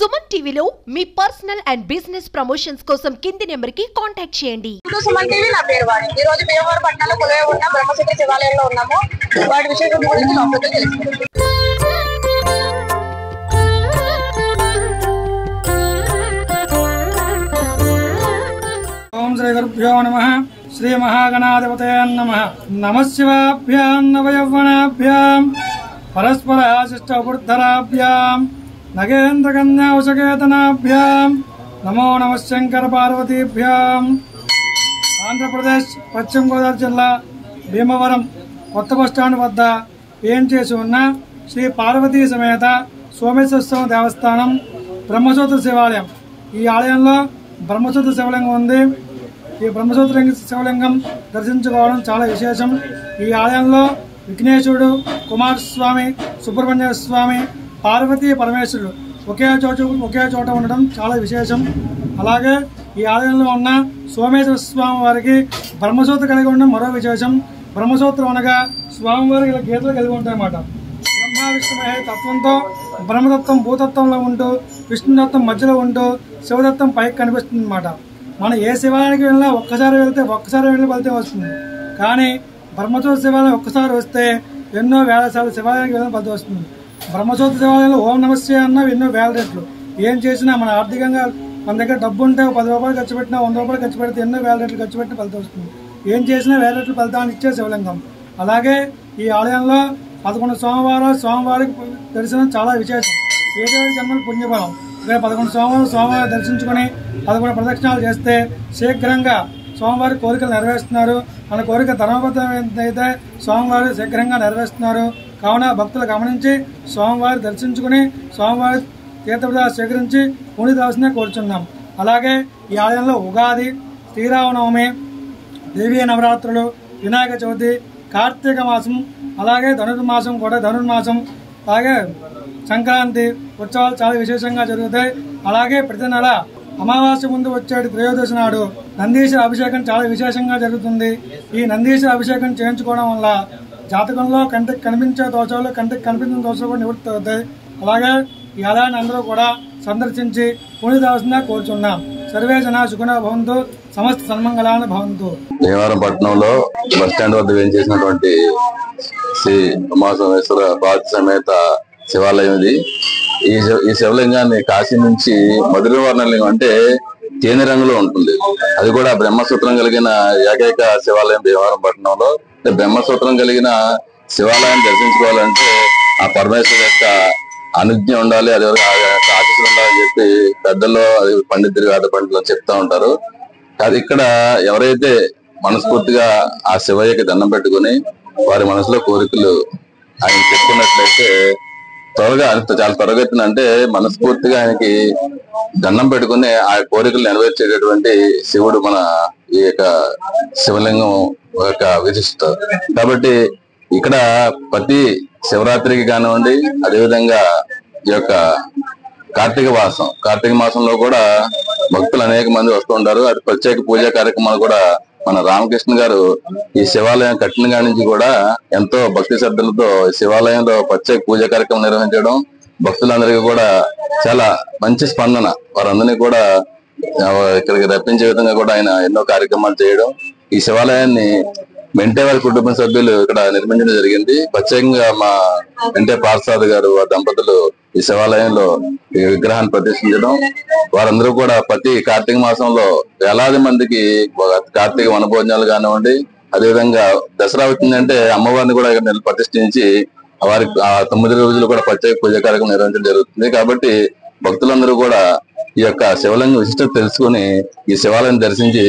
సుమన్ టీవీలో మీ personal and business promotions కోసం కింది నెంబర్కి కాంటాక్ట్ చేయండి. సుమన్ టీవీ నా పేరు వాణి. ఈ రోజు భీమవరం పట్టణంలో కొలువై ఉన్న బ్రహ్మశక్తి శివాలయంలో ఉన్నాము. వాటి విశేషం గురించి లోపలికి తెలుసుకుందాం. ఓం శ్రీ గురుభ్యో నమః. శ్రీ మహాగణాధిపతయే నమః. నమః శివాభ్యాం నవయవ్వనాభ్యాం పరస్పరాశిష్టబుద్ధరాభ్యాం నగేంద్రకన్యావశకేతనాభ్యాం నమో నమః శంకర పార్వతీభ్యాం. ఆంధ్రప్రదేశ్ పశ్చిమ గోదావరి జిల్లా భీమవరం కొత్త బస్టాండ్ వద్ద ఏం చేసి ఉన్న శ్రీ పార్వతీ సమేత సోమేశ్వర దేవస్థానం బ్రహ్మసూత్ర శివాలయం. ఈ ఆలయంలో బ్రహ్మసూత్ర శివలింగం ఉంది. ఈ బ్రహ్మసూత్ర శివలింగం దర్శించుకోవడం చాలా విశేషం. ఈ ఆలయంలో విఘ్నేశ్వరుడు, కుమారస్వామి, సుబ్రహ్మణ్య స్వామి, పార్వతీ పరమేశ్వరుడు ఒకే చోట ఉండడం చాలా విశేషం. అలాగే ఈ ఆలయంలో ఉన్న సోమేశ్వర స్వామి వారికి బ్రహ్మసూత్రం కలిగి ఉండడం మరో విశేషం. బ్రహ్మసూత్రం అనగా స్వామివారికి ఇలా గీతలు కలిగి ఉంటాయన్నమాట. బ్రహ్మ విష్ణు మహేష్ తత్వంతో బ్రహ్మతత్వం భూతత్వంలో ఉంటూ విష్ణుతత్వం మధ్యలో ఉంటూ శివతత్వం పైకి కనిపిస్తుంది అన్నమాట. మనం ఏ శివాలయానికి వెళ్ళినా ఒక్కసారి వెళ్ళి ఫలితం వస్తుంది. కానీ బ్రహ్మసూత్ర శివాలయం ఒక్కసారి వస్తే ఎన్నో వేల సార్లు శివాలయానికి వెళ్ళిన ఫలితం వస్తుంది. బ్రహ్మసూత్ర శివాలయంలో ఓం నమస్తే అన్న ఎన్నో వేల రెట్లు. ఏం చేసినా మన ఆర్థికంగా మన దగ్గర డబ్బు ఉంటే 10 రూపాయలు ఖర్చు పెట్టినా 100 రూపాయలు ఖర్చు పెడితే ఎన్నో వేల రెట్లు ఖర్చు పెట్టి ఫలితం వస్తుంది. ఏం చేసినా వేల రెట్లు ఫలితాన్ని ఇచ్చే శివలింగం. అలాగే ఈ ఆలయంలో 11 స్వామివారికి దర్శనం చాలా విశేషం. ఏదో జన్మల పుణ్యఫలం. 11 స్వామివారు దర్శించుకుని 11 ప్రదక్షిణాలు చేస్తే శీఘ్రంగా స్వామివారి కోరికలు నెరవేరుస్తున్నారు. మన కోరిక ధర్మబద్ధం అయితే స్వామివారు శీఘ్రంగా నెరవేరుస్తున్నారు. కావున భక్తులు గమనించి స్వామివారి దర్శించుకుని స్వామివారి తీర్థప్రసాదాలు స్వీకరించి పుణ్యదాసునే కోరుచున్నాం. అలాగే ఈ ఆలయంలో ఉగాది, శ్రీరామనవమి, దేవీ నవరాత్రులు, వినాయక చవితి, కార్తీక మాసం, అలాగే ధనుర్మాసం, అలాగే సంక్రాంతి ఉత్సవాలు చాలా విశేషంగా జరుగుతాయి. అలాగే ప్రతి నెల అమావాస్య ముందు వచ్చేటి త్రయోదశి నాడు నందీశ్వర అభిషేకం చాలా విశేషంగా జరుగుతుంది. ఈ నందీశ్వర అభిషేకం చేయించుకోవడం వల్ల జాతకంలో కంటికి కనిపించే దోషాలు, కంటికి కనిపించిన దోషాలు కూడా నివృత్తి అవుతాయి. అలాగే ఈ ఆలయాన్ని అందరూ కూడా సందర్శించి పుణ్యదాసుగా కోరుచున్నాం. సర్వే జనా సుఖినో భవంతు, సమస్త సన్మంగళాని భవంతు. భీమవరం పట్టణంలో బస్ స్టాండ్ వద్ద వేయించేసినటువంటి శ్రీ ఉమాసోమేశ్వర పార్వతీ సమేత శివాలయం ఇది. ఈ శివలింగాన్ని కాశీ నుంచి మధుర వర్ణలింగం అంటే తేనె రంగులో ఉంటుంది. అది కూడా బ్రహ్మసూత్రం కలిగిన ఏకైక శివాలయం భీమవరం పట్టణంలో. బ్రహ్మసూత్రం కలిగిన శివాలయాన్ని దర్శించుకోవాలంటే ఆ పరమేశ్వరు యొక్క అనుజ్ఞ ఉండాలి, అది ఆశీస్సులు ఉండాలని చెప్పి పెద్దల్లో అది పండితులు వేద పండితులు చెప్తా ఉంటారు. అది ఇక్కడ ఎవరైతే మనస్ఫూర్తిగా ఆ శివయ్యకి దండం పెట్టుకుని వారి మనసులో కోరికలు ఆయన చెప్పుకున్నట్లయితే చాలా త్వరగతిన అంటే మనస్ఫూర్తిగా ఆయనకి దండం పెట్టుకుని ఆ కోరికలు నెరవేర్చేటటువంటి శివుడు మన ఈ యొక్క శివలింగం యొక్క విశిష్టత. కాబట్టి ఇక్కడ ప్రతి శివరాత్రికి కానివ్వండి, అదేవిధంగా ఈ యొక్క కార్తీక మాసంలో కూడా భక్తులు అనేక మంది వస్తూ ఉంటారు. అది ప్రత్యేక పూజా కార్యక్రమాలు కూడా మన రామకృష్ణ గారు ఈ శివాలయం కట్టిన కాడి నుంచి కూడా ఎంతో భక్తి శ్రద్ధలతో శివాలయంలో ప్రత్యేక పూజా కార్యక్రమం నిర్వహించడం, భక్తులందరికీ కూడా చాలా మంచి స్పందన, వారందరినీ కూడా ఇక్కడికి రప్పించే విధంగా కూడా ఆయన ఎన్నో కార్యక్రమాలు చేయడం. ఈ శివాలయాన్ని మెంటే వారి కుటుంబ సభ్యులు ఇక్కడ నిర్మించడం జరిగింది. ప్రత్యేకంగా మా మెంటే పార్సాద్ గారు ఆ దంపతులు ఈ శివాలయంలో ఈ విగ్రహాన్ని ప్రతిష్ఠించడం, వారందరూ కూడా ప్రతి కార్తీక మాసంలో వేలాది మందికి కార్తీక వనభోజనాలు కానివ్వండి, అదేవిధంగా దసరా వచ్చిందంటే అమ్మవారిని కూడా ఇక్కడ ప్రతిష్ఠించి వారికి ఆ 9 రోజులు కూడా ప్రత్యేక పూజ కార్యక్రమం నిర్వహించడం జరుగుతుంది. కాబట్టి భక్తులందరూ కూడా ఈ యొక్క శివలింగ విశిష్టత తెలుసుకుని ఈ శివాలయం దర్శించి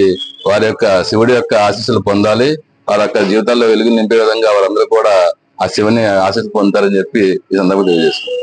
వారి యొక్క శివుడి యొక్క ఆశీస్సులు పొందాలి, వారి యొక్క జీవితాల్లో వెలుగు నింపే విధంగా వారందరూ కూడా ఆ శివుని ఆశీస్సు పొందుతారని చెప్పి ఈ సందర్భంగా తెలియజేస్తున్నారు.